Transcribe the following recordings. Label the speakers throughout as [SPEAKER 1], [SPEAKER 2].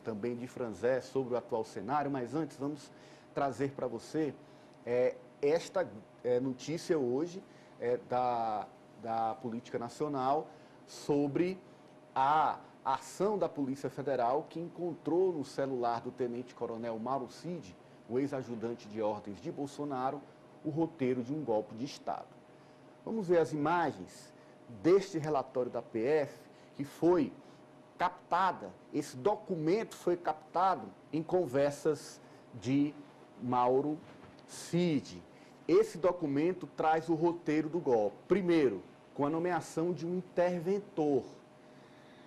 [SPEAKER 1] também de Franzé sobre o atual cenário, mas antes vamos trazer para você esta notícia hoje da Política Nacional sobre a ação da Polícia Federal que encontrou no celular do tenente-coronel Mauro Cid, o ex-ajudante de ordens de Bolsonaro, o roteiro de um golpe de Estado. Vamos ver as imagens deste relatório da PF que foi captada, esse documento foi captado em conversas de Mauro Cid. Esse documento traz o roteiro do golpe. Primeiro, com a nomeação de um interventor.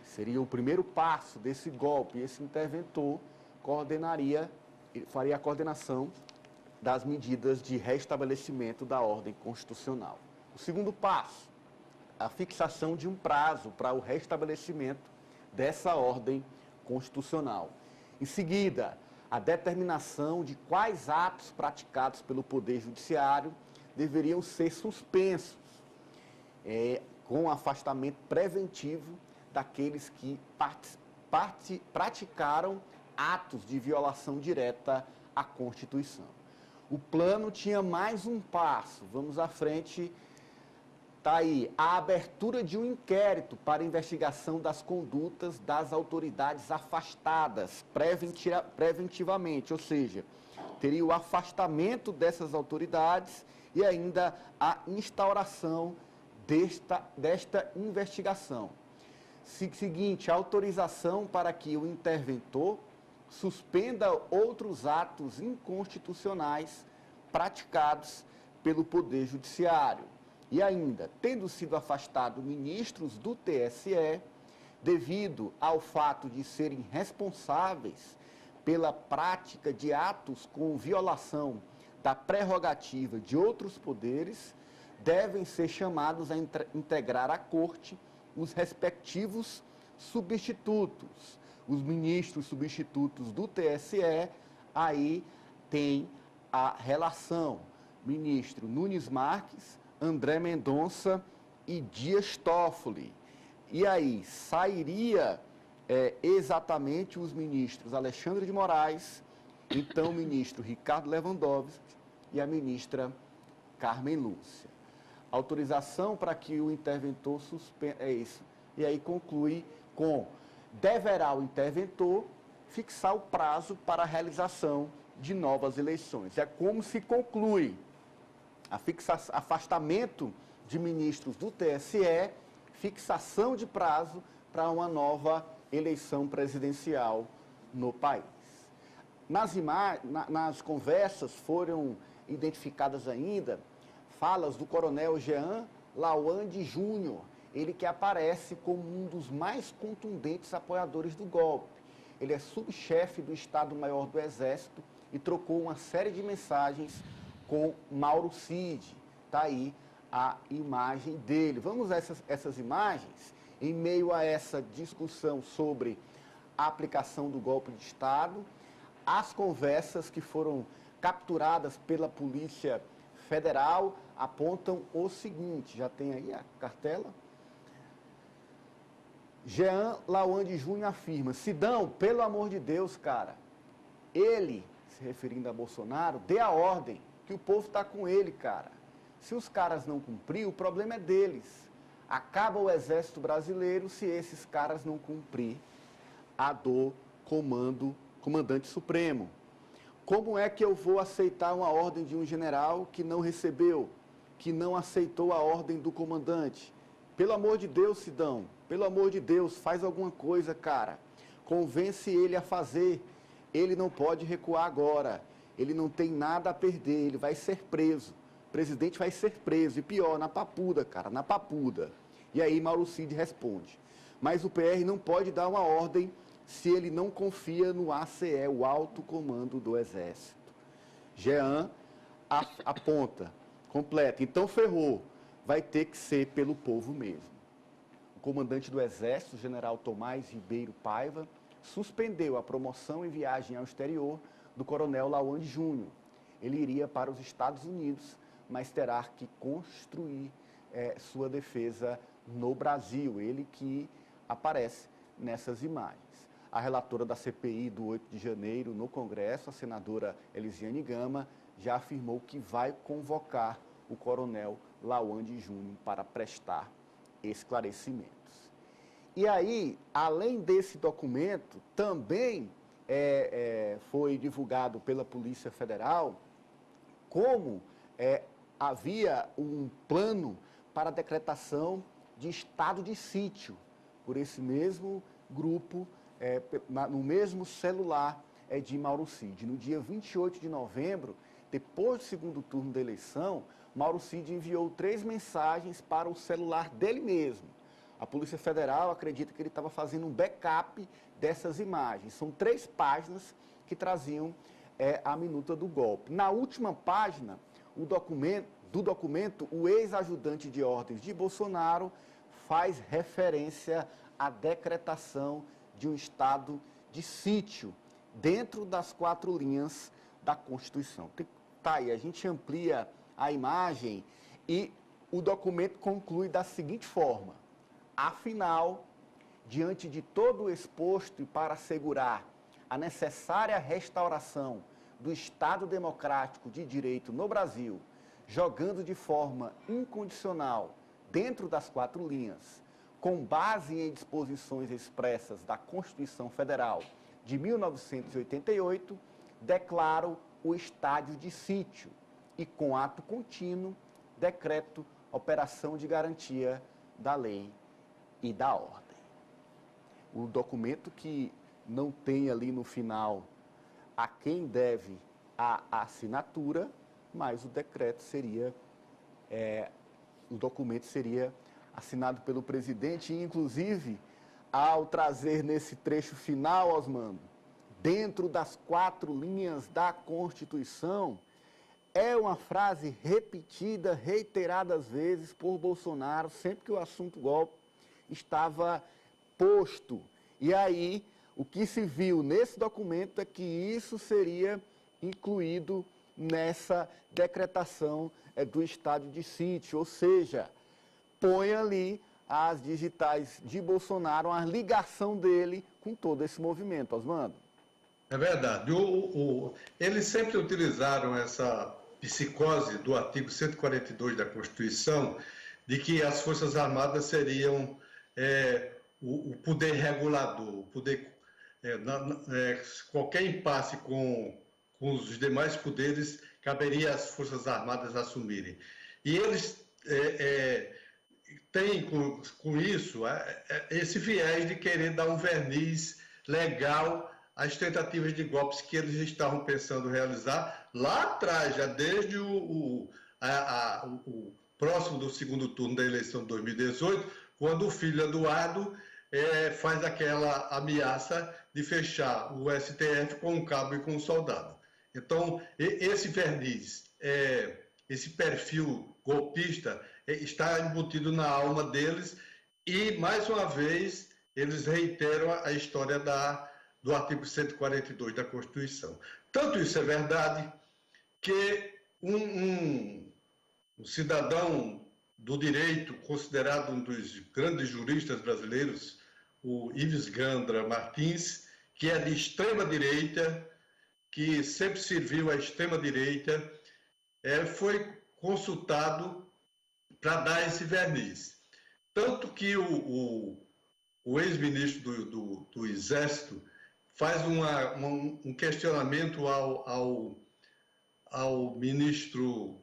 [SPEAKER 1] Seria o primeiro passo desse golpe. Esse interventor faria a coordenação das medidas de restabelecimento da ordem constitucional. O segundo passo, a fixação de um prazo para o restabelecimento dessa ordem constitucional. Em seguida, a determinação de quais atos praticados pelo Poder Judiciário deveriam ser suspensos, com afastamento preventivo daqueles que praticaram atos de violação direta à Constituição. O plano tinha mais um passo, vamos à frente. Está aí, a abertura de um inquérito para investigação das condutas das autoridades afastadas preventivamente, ou seja, teria o afastamento dessas autoridades e ainda a instauração desta investigação. Seguinte, a autorização para que o interventor suspenda outros atos inconstitucionais praticados pelo Poder Judiciário. E ainda, tendo sido afastado ministros do TSE, devido ao fato de serem responsáveis pela prática de atos com violação da prerrogativa de outros poderes, devem ser chamados a integrar a Corte os respectivos substitutos. Os ministros substitutos do TSE, aí tem a relação ministro Nunes Marques, André Mendonça e Dias Toffoli. E aí sairia exatamente os ministros Alexandre de Moraes, então o ministro Ricardo Lewandowski e a ministra Carmen Lúcia. Autorização para que o interventor suspenda, isso. E aí conclui com: deverá o interventor fixar o prazo para a realização de novas eleições. É como se conclui afastamento de ministros do TSE, fixação de prazo para uma nova eleição presidencial no país. Nas conversas foram identificadas ainda falas do coronel Jean Lawande Júnior, ele que aparece como um dos mais contundentes apoiadores do golpe. Ele é subchefe do Estado-Maior do Exército e trocou uma série de mensagens com Mauro Cid. Está aí a imagem dele. Vamos a essas imagens, em meio a essa discussão sobre a aplicação do golpe de Estado, as conversas que foram capturadas pela Polícia Federal apontam o seguinte, já tem aí a cartela? Jean Lawande Júnior afirma: Sidão, pelo amor de Deus, cara, ele, se referindo a Bolsonaro, dê a ordem, que o povo está com ele, cara. Se os caras não cumprir, o problema é deles. Acaba o Exército Brasileiro se esses caras não cumprir a do Comandante Supremo. Como é que eu vou aceitar uma ordem de um general que não recebeu, que não aceitou a ordem do comandante? Pelo amor de Deus, Sidão, pelo amor de Deus, faz alguma coisa, cara. Convence ele a fazer. Ele não pode recuar agora. Ele não tem nada a perder, ele vai ser preso. O presidente vai ser preso, e pior, na papuda, cara, na papuda. E aí Mauro Cid responde: mas o PR não pode dar uma ordem se ele não confia no ACE, o Alto Comando do Exército. Jean aponta, completa, então ferrou, vai ter que ser pelo povo mesmo. O comandante do Exército, general Tomás Ribeiro Paiva, suspendeu a promoção e viagem ao exterior do coronel Lawande Júnior. Ele iria para os Estados Unidos, mas terá que construir sua defesa no Brasil, ele que aparece nessas imagens. a relatora da CPI do 8 de janeiro no Congresso, a senadora Elisiane Gama, já afirmou que vai convocar o coronel Lawande Júnior para prestar esclarecimentos. E aí, além desse documento, também foi divulgado pela Polícia Federal como havia um plano para a decretação de estado de sítio por esse mesmo grupo, no mesmo celular de Mauro Cid. No dia 28 de novembro, depois do segundo turno da eleição, Mauro Cid enviou 3 mensagens para o celular dele mesmo. A Polícia Federal acredita que ele estava fazendo um backup dessas imagens. São 3 páginas que traziam a minuta do golpe. Na última página do documento, o ex-ajudante de ordens de Bolsonaro faz referência à decretação de um estado de sítio dentro das 4 linhas da Constituição. Tá aí, a gente amplia a imagem e o documento conclui da seguinte forma: afinal, diante de todo o exposto e para assegurar a necessária restauração do Estado Democrático de Direito no Brasil, jogando de forma incondicional dentro das 4 linhas, com base em disposições expressas da Constituição Federal de 1988, declaro o estádio de sítio e, com ato contínuo, decreto operação de garantia da lei e da ordem. O documento que não tem ali no final a quem deve a assinatura, mas o decreto seria, o documento seria assinado pelo presidente e, inclusive, ao trazer nesse trecho final, Osmando, dentro das 4 linhas da Constituição, é uma frase repetida reiteradas vezes por Bolsonaro, sempre que o assunto golpe estava posto. E aí, o que se viu nesse documento é que isso seria incluído nessa decretação do estado de sítio, ou seja, põe ali as digitais de Bolsonaro, a ligação dele com todo esse movimento, Osmando.
[SPEAKER 2] É verdade. Eles sempre utilizaram essa psicose do artigo 142 da Constituição, de que as Forças Armadas seriam o poder regulador, o poder, qualquer impasse com os demais poderes, caberia às Forças Armadas assumirem. E eles têm com isso esse viés de querer dar um verniz legal às tentativas de golpes que eles estavam pensando realizar lá atrás, já desde o próximo do segundo turno da eleição de 2018, quando o filho Eduardo faz aquela ameaça de fechar o STF com um cabo e com um soldado. Então, esse verniz, esse perfil golpista está embutido na alma deles e, mais uma vez, eles reiteram a história do artigo 142 da Constituição. Tanto isso é verdade que um cidadão do direito, considerado um dos grandes juristas brasileiros, o Ives Gandra Martins, que é de extrema-direita, que sempre serviu à extrema-direita, foi consultado para dar esse verniz. Tanto que o ex-ministro do Exército faz um questionamento ao ministro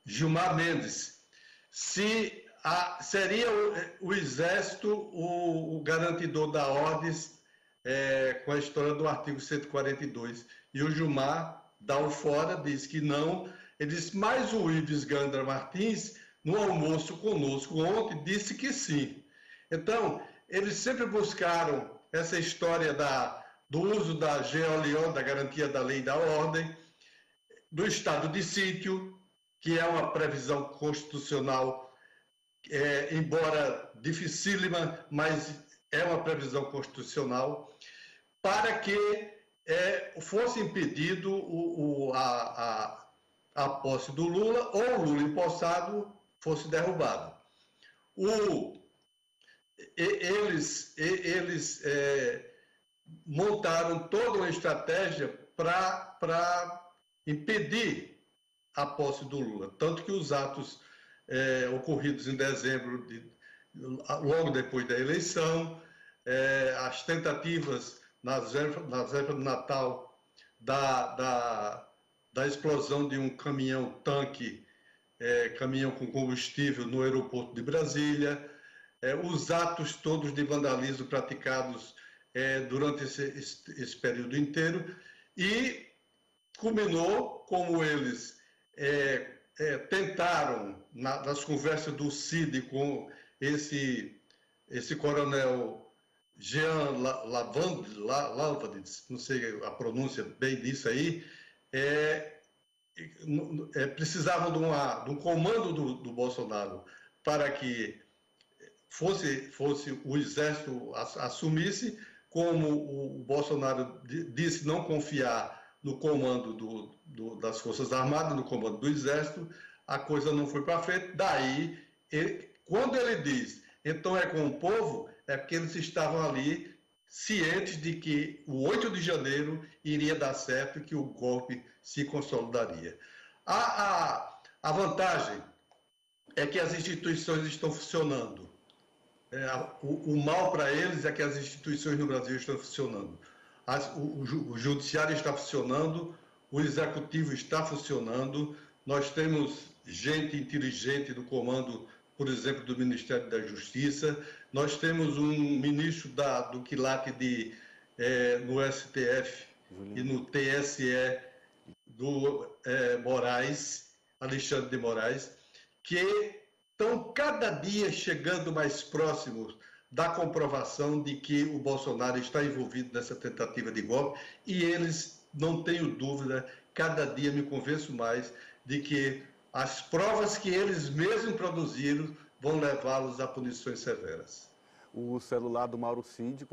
[SPEAKER 2] Gilmar Mendes, se seria o Exército o garantidor da ordem com a história do artigo 142. E o Gilmar dá o fora, diz que não. Ele diz, mas o Ives Gandra Martins, no almoço conosco ontem, disse que sim. Então, eles sempre buscaram essa história do uso da GOLO, da garantia da lei e da ordem, do estado de sítio, que é uma previsão constitucional, embora dificílima, mas é uma previsão constitucional, para que fosse impedido a posse do Lula ou o Lula empossado fosse derrubado. Eles montaram toda uma estratégia para impedir a posse do Lula. Tanto que os atos ocorridos em dezembro, logo depois da eleição, as tentativas nas vésperas do Natal da explosão de um caminhão-tanque, caminhão com combustível no aeroporto de Brasília, os atos todos de vandalismo praticados durante esse período inteiro, e culminou como eles tentaram, nas conversas do CID com esse coronel Jean Lavandis, não sei a pronúncia bem disso aí, precisavam de um comando do Bolsonaro para que fosse o Exército assumisse, como o Bolsonaro disse não confiar no comando das Forças Armadas, no comando do Exército, a coisa não foi para frente. Daí, quando ele diz, então é com o povo, é porque eles estavam ali cientes de que o 8 de janeiro iria dar certo e que o golpe se consolidaria. A vantagem é que as instituições estão funcionando. O mal para eles é que as instituições no Brasil estão funcionando. O judiciário está funcionando, o executivo está funcionando, nós temos gente inteligente no comando, por exemplo, do Ministério da Justiça, nós temos um ministro do quilate no STF e no TSE, do Moraes, Alexandre de Moraes, que estão cada dia chegando mais próximos da comprovação de que o Bolsonaro está envolvido nessa tentativa de golpe, e eles, não tenho dúvida, cada dia me convenço mais de que as provas que eles mesmos produziram vão levá-los a punições severas.
[SPEAKER 1] O celular do Mauro Cid